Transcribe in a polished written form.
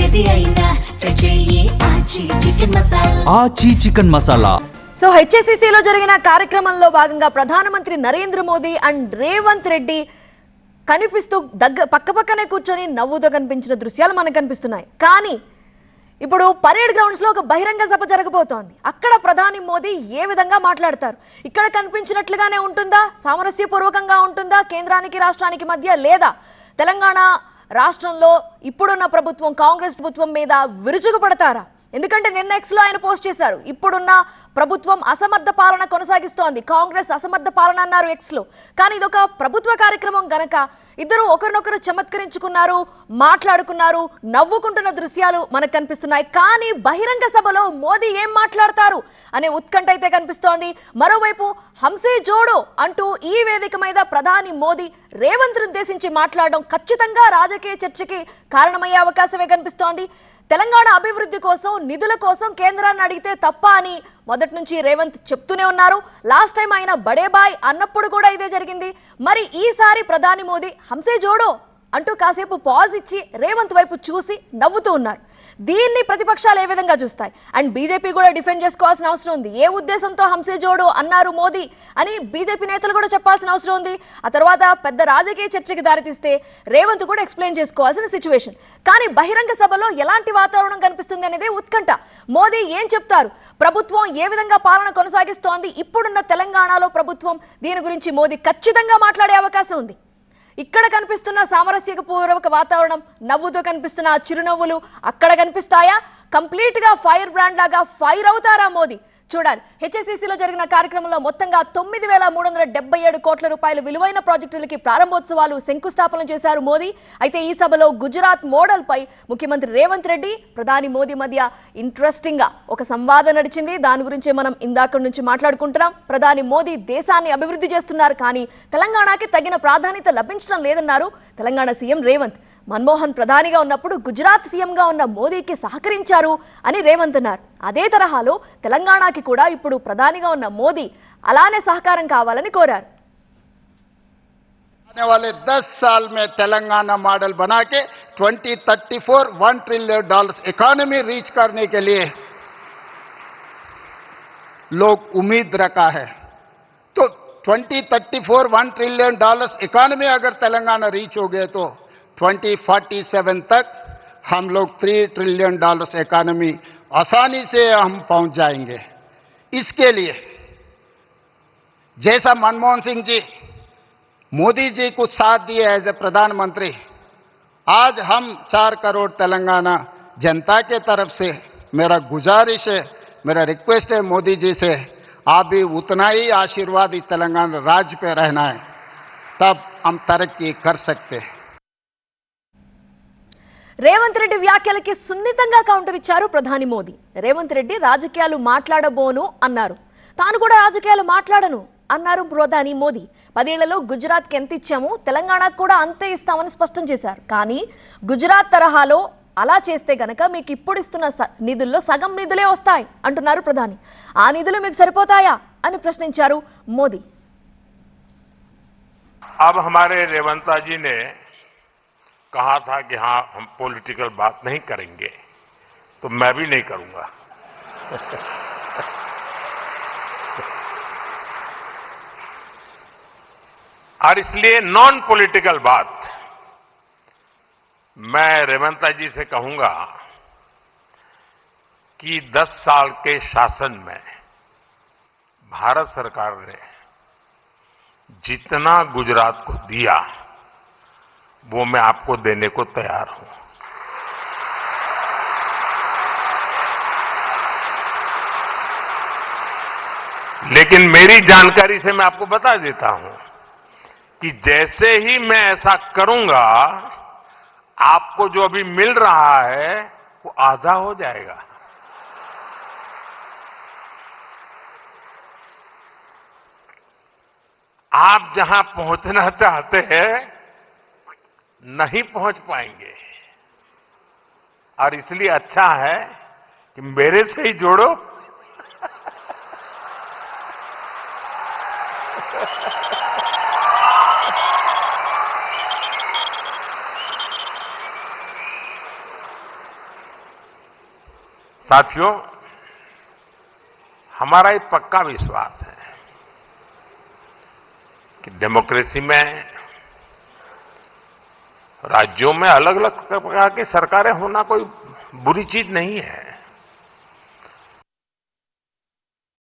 ఏది అయినా చెయ్యి ఆచి చికెన్ మసాలా. సో హెచ్ఎస్సిసిలో జరిగిన కార్యక్రమంలో భాగంగా ప్రధానమంత్రి నరేంద్ర మోదీ అండ్ రేవంత్ రెడ్డి కనిపిస్తూ పక్కపక్కనే కూర్చొని నవ్వుతో కనిపించిన దృశ్యాలు మనకు కనిపిస్తున్నాయి. కానీ ఇప్పుడు పరేడ్ గ్రౌండ్స్లో ఒక బహిరంగ సభ జరగబోతోంది. అక్కడ ప్రధాని మోదీ ఏ విధంగా మాట్లాడతారు? ఇక్కడ కనిపించినట్లుగానే ఉంటుందా? సామరస్యపూర్వకంగా ఉంటుందా కేంద్రానికి రాష్ట్రానికి మధ్య? లేదా తెలంగాణ రాష్ట్రంలో ఇప్పుడున్న ప్రభుత్వం కాంగ్రెస్ ప్రభుత్వం మీద విరుచుకుపడతారా? ఎందుకంటే నిన్న ఎక్స్లో ఆయన పోస్ట్ చేశారు, ఇప్పుడున్న ప్రభుత్వం అసమర్థ పాలన కొనసాగిస్తోంది, కాంగ్రెస్ అసమర్థ పాలన అన్నారు ఎక్స్లో. కానీ ఇదొక ప్రభుత్వ కార్యక్రమం గనక ఇద్దరు ఒకరినొకరు చమత్కరించుకున్నారు, మాట్లాడుకున్నారు, నవ్వుకుంటున్న దృశ్యాలు మనకు కనిపిస్తున్నాయి. కానీ బహిరంగ సభలో మోదీ ఏం మాట్లాడతారు అనే ఉత్కంఠ అయితే కనిపిస్తోంది. మరోవైపు హంసే జోడో అంటూ ఈ వేదిక మీద ప్రధాని మోదీ రేవంత్ ఉద్దేశించి మాట్లాడడం ఖచ్చితంగా రాజకీయ చర్చకి కారణమయ్యే అవకాశమే కనిపిస్తోంది. తెలంగాణ అభివృద్ధి కోసం నిధుల కోసం కేంద్రాన్ని అడిగితే తప్ప అని మొదటి నుంచి రేవంత్ చెప్తూనే ఉన్నారు. లాస్ట్ టైం ఆయన బడే బాయ్ అన్నప్పుడు కూడా ఇదే జరిగింది. మరి ఈసారి ప్రధాని మోదీ హంసే జోడో అంటూ కాసేపు పాజ్ ఇచ్చి రేవంత్ వైపు చూసి నవ్వుతూ ఉన్నారు. దీన్ని ప్రతిపక్షాలు ఏ విధంగా చూస్తాయి? అండ్ బీజేపీ కూడా డిఫెండ్ చేసుకోవాల్సిన అవసరం ఉంది. ఏ ఉద్దేశంతో హంసే జోడో అన్నారు మోదీ అని బీజేపీ నేతలు కూడా చెప్పాల్సిన అవసరం ఉంది. ఆ తర్వాత పెద్ద రాజకీయ చర్చకి దారితీస్తే రేవంత్ కూడా ఎక్స్ప్లెయిన్ చేసుకోవాల్సిన సిచ్యువేషన్. కానీ బహిరంగ సభలో ఎలాంటి వాతావరణం కనిపిస్తుంది అనేది ఉత్కంఠ. మోదీ ఏం చెప్తారు? ప్రభుత్వం ఏ విధంగా పాలన కొనసాగిస్తోంది? ఇప్పుడున్న తెలంగాణలో ప్రభుత్వం దీని గురించి మోదీ ఖచ్చితంగా మాట్లాడే అవకాశం ఉంది. ఇక్కడ కనిపిస్తున్న సామరస్యపూర్వక వాతావరణం, నవ్వుతో కనిపిస్తున్న చిరునవ్వులు అక్కడ కనిపిస్తాయా? కంప్లీట్ గా ఫైర్ బ్రాండ్ లాగా ఫైర్ అవుతారా మోదీ? చూడాలి. హెచ్ఎస్సిసిలో జరిగిన కార్యక్రమంలో మొత్తంగా 9,377 కోట్ల రూపాయల విలువైన ప్రాజెక్టులకి ప్రారంభోత్సవాలు శంకుస్థాపన చేశారు మోదీ. అయితే ఈ సభలో గుజరాత్ మోడల్ పై ముఖ్యమంత్రి రేవంత్ రెడ్డి ప్రధాని మోదీ మధ్య ఇంట్రెస్టింగ్ గా ఒక సంవాదం నడిచింది. దాని గురించి మనం ఇందాక నుంచి మాట్లాడుకుంటున్నాం. ప్రధాని మోదీ దేశాన్ని అభివృద్ధి చేస్తున్నారు, కానీ తెలంగాణకి తగిన ప్రాధాన్యత లభించడం లేదన్నారు తెలంగాణ సీఎం రేవంత్. మన్మోహన్ ప్రధానిగా ఉన్నప్పుడు గుజరాత్ సీఎంగా ఉన్న మోదీకి సహకరించారు అని రేవంత్ అన్నారు. అదే తరహాలో తెలంగాణకి కూడా ఇప్పుడు ప్రధానిగా ఉన్న మోదీ అలానే సహకారం కావాలని కోరారు. आने वाले 10 साल में तेलंगाना मॉडल बना के 2034 $1 ट्रिलियन इकोनॉमी रीच करने के लिए लोग उम्मीद रखा है. तो 2034 $1 ट्रिलियन इकोनॉमी अगर तेलंगाना रीच हो गए तो 2047 तक हम लोग $3 ट्रिलियन इकोनॉमी आसानी से हम पहुंच जाएंगे. इसके लिए जैसा मनमोहन सिंह जी मोदी जी को साथ दिए एज ए प्रधानमंत्री, आज हम 4 करोड़ तेलंगाना जनता के तरफ से मेरा गुजारिश है, मेरा रिक्वेस्ट है मोदी जी से, आप भी उतना ही आशीर्वाद इस तेलंगाना राज्य पे रहना है, तब हम तरक्की कर सकते हैं. రేవంత్ రెడ్డి వ్యాఖ్యలకి సున్నితంగా కౌంటర్ ఇచ్చారు ప్రధాని మోదీ. రేవంత్ రెడ్డి రాజకీయాలు మాట్లాడబోను అన్నారు, తాను కూడా రాజకీయాలు మాట్లాడను అన్నారు ప్రధాని మోదీ. 10 ఏళ్లలో గుజరాత్కి ఎంత ఇచ్చామో తెలంగాణకు కూడా అంతే ఇస్తామని స్పష్టం చేశారు. కానీ గుజరాత్ తరహాలో అలా చేస్తే గనక మీకు ఇప్పుడు ఇస్తున్న నిధుల్లో సగం నిధులే వస్తాయి అంటున్నారు ప్రధాని. ఆ నిధులు మీకు సరిపోతాయా అని ప్రశ్నించారు మోదీ. अब हमारे रेवंत जी ने कहा था कि हाँ हम पॉलिटिकल बात नहीं करेंगे, तो मैं भी नहीं करूंगा. और इसलिए नॉन पॉलिटिकल बात मैं रेवंत जी से कहूंगा कि 10 साल के शासन में भारत सरकार ने जितना गुजरात को दिया वो मैं आपको देने को तैयार हूं. लेकिन मेरी जानकारी से मैं आपको बता देता हूं कि जैसे ही मैं ऐसा करूंगा आपको जो अभी मिल रहा है वो आधा हो जाएगा. आप जहां पहुंचना चाहते हैं नहीं पहुंच पाएंगे, और इसलिए अच्छा है कि मेरे से ही जोड़ो. साथियों, हमारा एक पक्का विश्वास है कि डेमोक्रेसी में राज्यों में अलग अलग प्रकार की सरकारें होना कोई बुरी चीज नहीं है।